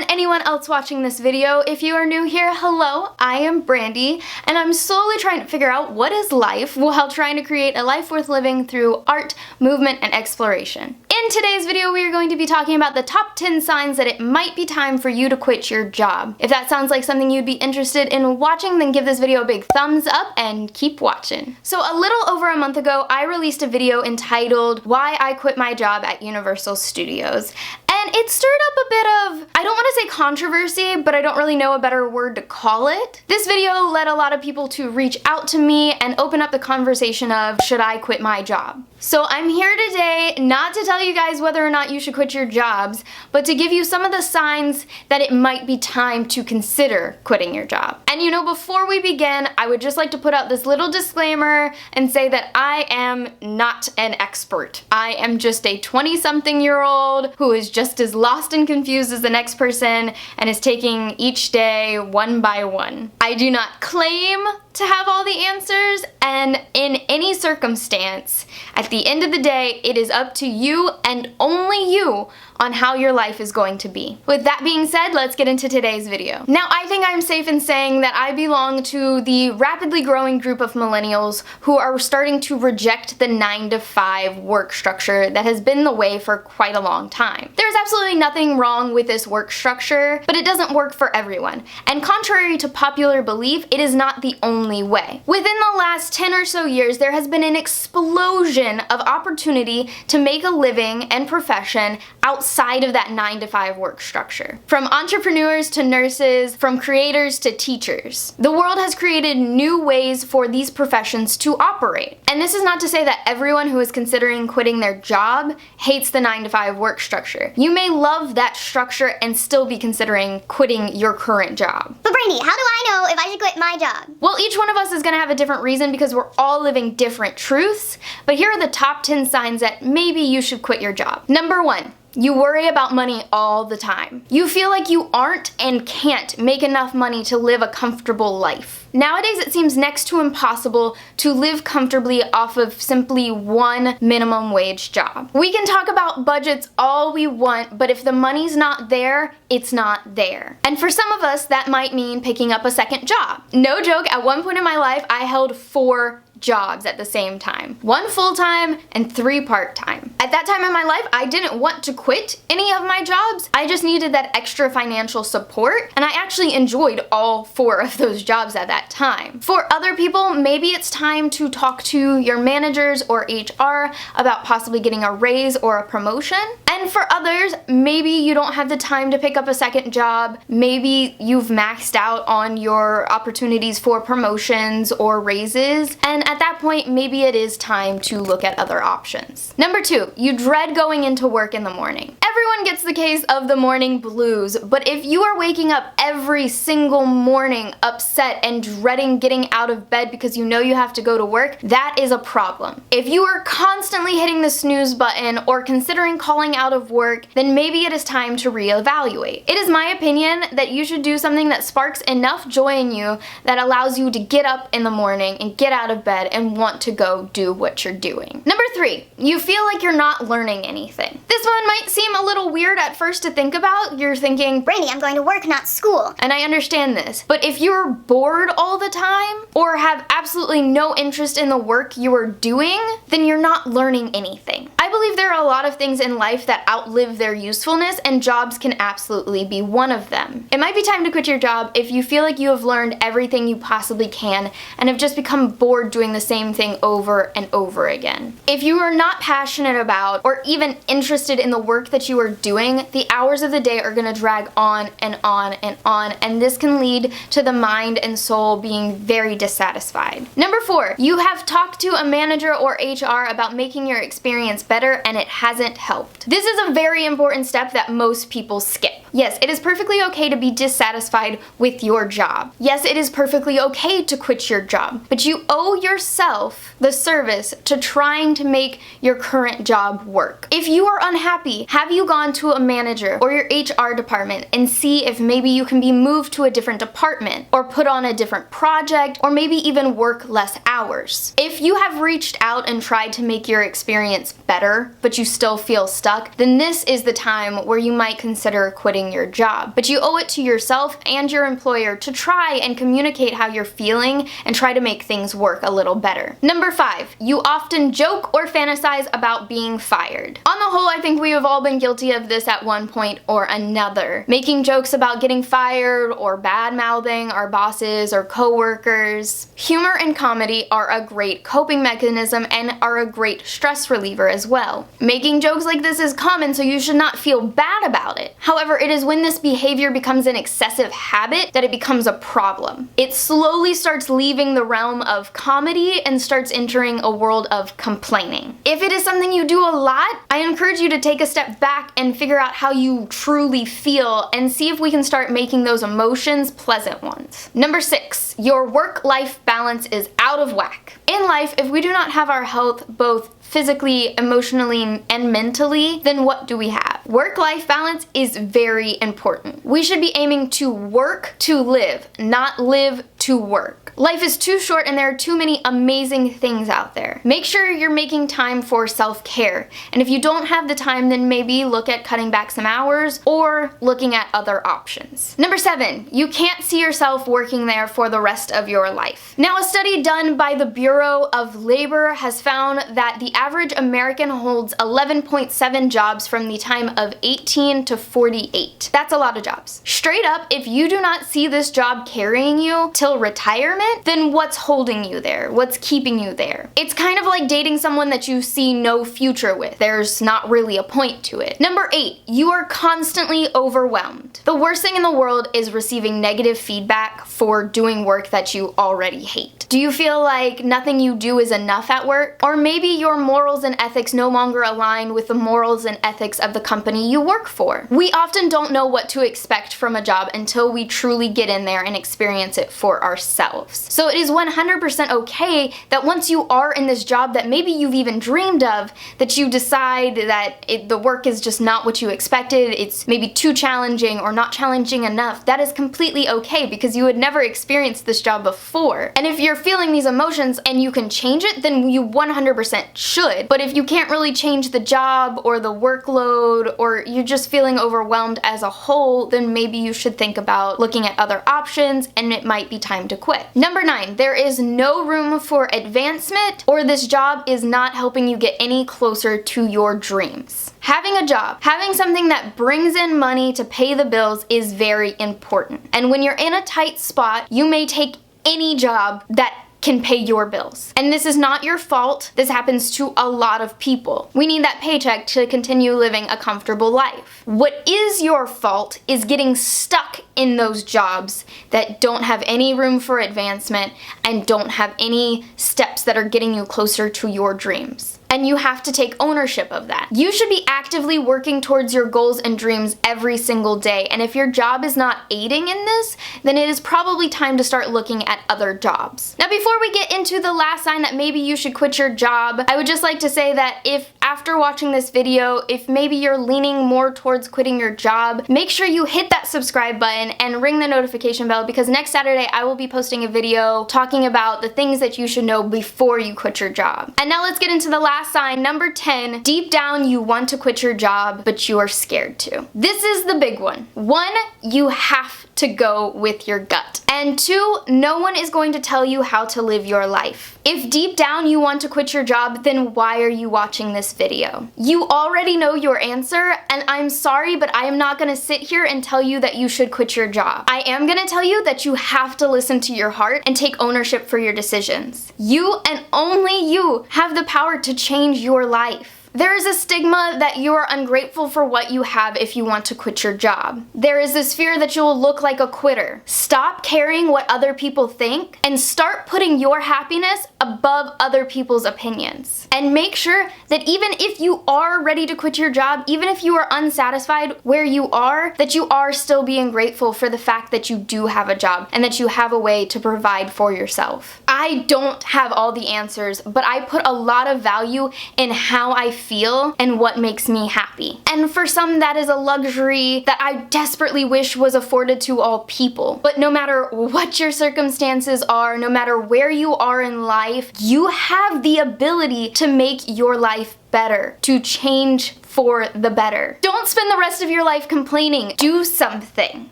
anyone else watching this video. If you are new here, hello, I am Brandy, and I'm slowly trying to figure out what is life while trying to create a life worth living through art, movement, and exploration. In today's video, we are going to be talking about the top 10 signs that it might be time for you to quit your job. If that sounds like something you'd be interested in watching, then give this video a big thumbs up and keep watching. So a little over a month ago, I released a video entitled Why I Quit My Job at Universal Studios. And it stirred up a bit of, I don't want to say controversy, but I don't really know a better word to call it. This video led a lot of people to reach out to me and open up the conversation of, should I quit my job? So I'm here today not to tell you guys whether or not you should quit your jobs, but to give you some of the signs that it might be time to consider quitting your job. And you know, before we begin, I would just like to put out this little disclaimer and say that I am not an expert. I am just a 20-something-year-old who is just as lost and confused as the next person and is taking each day one by one. I do not claim to have all the answers, and in any circumstance, at the end of the day, it is up to you and only you on how your life is going to be. With that being said, let's get into today's video. Now, I think I'm safe in saying that I belong to the rapidly growing group of millennials who are starting to reject the 9-to-5 work structure that has been the way for quite a long time. There's absolutely nothing wrong with this work structure, but it doesn't work for everyone. And contrary to popular belief, it is not the only way. Within the last 10 or so years, there has been an explosion of opportunity to make a living and profession outside of that 9-to-5 work structure. From entrepreneurs to nurses, from creators to teachers. The world has created new ways for these professions to operate. And this is not to say that everyone who is considering quitting their job hates the 9-to-5 work structure. You may love that structure and still be considering quitting your current job. But Brandy, how do I know if I should quit my job? Well, each one of us is going to have a different reason because we're all living different truths, but here are the top 10 signs that maybe you should quit your job. Number 1. You worry about money all the time. You feel like you aren't and can't make enough money to live a comfortable life. Nowadays, it seems next to impossible to live comfortably off of simply one minimum wage job. We can talk about budgets all we want, but if the money's not there, it's not there. And for some of us, that might mean picking up a second job. No joke, at one point in my life, I held 4 jobs at the same time. 1 full-time and 3 part-time. At that time in my life, I didn't want to quit any of my jobs. I just needed that extra financial support, and I actually enjoyed all 4 of those jobs at that time. For other people, maybe it's time to talk to your managers or HR about possibly getting a raise or a promotion. And for others, maybe you don't have the time to pick up a second job. Maybe you've maxed out on your opportunities for promotions or raises, and at that point, maybe it is time to look at other options. Number 2, you dread going into work in the morning. Everyone gets the case of the morning blues, but if you are waking up every single morning upset and dreading getting out of bed because you know you have to go to work, that is a problem. If you are constantly hitting the snooze button or considering calling out of work, then maybe it is time to reevaluate. It is my opinion that you should do something that sparks enough joy in you that allows you to get up in the morning and get out of bed and want to go do what you're doing. Number 3, you feel like you're not learning anything. This one might seem a little weird at first to think about. You're thinking, Brandy, I'm going to work, not school. And I understand this, but if you're bored all the time or have absolutely no interest in the work you are doing, then you're not learning anything. I believe there are a lot of things in life that outlive their usefulness, and jobs can absolutely be one of them. It might be time to quit your job if you feel like you have learned everything you possibly can and have just become bored doing the same thing over and over again. If you are not passionate about or even interested in the work that you are doing, the hours of the day are going to drag on and on and on, and this can lead to the mind and soul being very dissatisfied. Number 4, you have talked to a manager or HR about making your experience better and it hasn't helped. This is a very important step that most people skip. Yes, it is perfectly okay to be dissatisfied with your job. Yes, it is perfectly okay to quit your job, but you owe yourself the service to trying to make your current job work. If you are unhappy, have you gone to a manager or your HR department and see if maybe you can be moved to a different department or put on a different project or maybe even work less hours? If you have reached out and tried to make your experience better, but you still feel stuck, then this is the time where you might consider quitting quitting your job. But you owe it to yourself and your employer to try and communicate how you're feeling and try to make things work a little better. Number 5, you often joke or fantasize about being fired. On the whole, I think we have all been guilty of this at one point or another. Making jokes about getting fired or bad-mouthing our bosses or coworkers. Humor and comedy are a great coping mechanism and are a great stress reliever as well. Making jokes like this is common, so you should not feel bad about it. However, it is when this behavior becomes an excessive habit that it becomes a problem. It slowly starts leaving the realm of comedy and starts entering a world of complaining. If it is something you do a lot, I encourage you to take a step back and figure out how you truly feel and see if we can start making those emotions pleasant ones. Number 6, your work-life balance is out of whack. In life, if we do not have our health both physically, emotionally, and mentally, then what do we have? Work-life balance is very important. We should be aiming to work to live, not live to work. Life is too short and there are too many amazing things out there. Make sure you're making time for self-care. And if you don't have the time, then maybe look at cutting back some hours or looking at other options. Number 7, you can't see yourself working there for the rest of your life. Now, a study done by the Bureau of Labor has found that the average American holds 11.7 jobs from the time of 18 to 48. That's a lot of jobs. Straight up, if you do not see this job carrying you till retirement, then what's holding you there? What's keeping you there? It's kind of like dating someone that you see no future with. There's not really a point to it. Number 8, you are constantly overwhelmed. The worst thing in the world is receiving negative feedback for doing work that you already hate. Do you feel like nothing you do is enough at work? Or maybe your morals and ethics no longer align with the morals and ethics of the company you work for. We often don't know what to expect from a job until we truly get in there and experience it for ourselves. So it is 100% okay that once you are in this job that maybe you've even dreamed of, that you decide that the work is just not what you expected, it's maybe too challenging or not challenging enough. That is completely okay because you had never experienced this job before. And if you're feeling these emotions and you can change it, then you 100% should. But if you can't really change the job or the workload or you're just feeling overwhelmed as a whole, then maybe you should think about looking at other options and it might be time to quit. Number 9, there is no room for advancement or this job is not helping you get any closer to your dreams. Having a job, having something that brings in money to pay the bills is very important. And when you're in a tight spot, you may take any job that can pay your bills. And this is not your fault. This happens to a lot of people. We need that paycheck to continue living a comfortable life. What is your fault is getting stuck in those jobs that don't have any room for advancement and don't have any steps that are getting you closer to your dreams. And you have to take ownership of that. You should be actively working towards your goals and dreams every single day. And if your job is not aiding in this, then it is probably time to start looking at other jobs. Now, before we get into the last sign that maybe you should quit your job, I would just like to say that if after watching this video, if maybe you're leaning more towards quitting your job, make sure you hit that subscribe button and ring the notification bell because next Saturday I will be posting a video talking about the things that you should know before you quit your job. And now let's get into the last sign, number 10. Deep down you want to quit your job, but you are scared to. This is the big one. 1, you have to go with your gut. And 2, no one is going to tell you how to live your life. If deep down you want to quit your job, then why are you watching this video? You already know your answer, and I'm sorry, but I am not gonna sit here and tell you that you should quit your job. I am gonna tell you that you have to listen to your heart and take ownership for your decisions. You and only you have the power to change your life. There is a stigma that you are ungrateful for what you have if you want to quit your job. There is this fear that you will look like a quitter. Stop caring what other people think and start putting your happiness above other people's opinions. And make sure that even if you are ready to quit your job, even if you are unsatisfied where you are, that you are still being grateful for the fact that you do have a job and that you have a way to provide for yourself. I don't have all the answers, but I put a lot of value in how I feel and what makes me happy. And for some, that is a luxury that I desperately wish was afforded to all people. But no matter what your circumstances are, no matter where you are in life, you have the ability to make your life better, to change for the better. Don't spend the rest of your life complaining. Do something.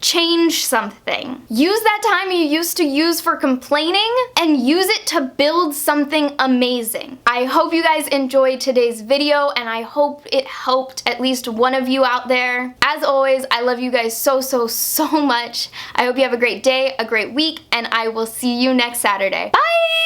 Change something. Use that time you used to use for complaining and use it to build something amazing. I hope you guys enjoyed today's video and I hope it helped at least one of you out there. As always, I love you guys so much. I hope you have a great day, a great week, and I will see you next Saturday. Bye!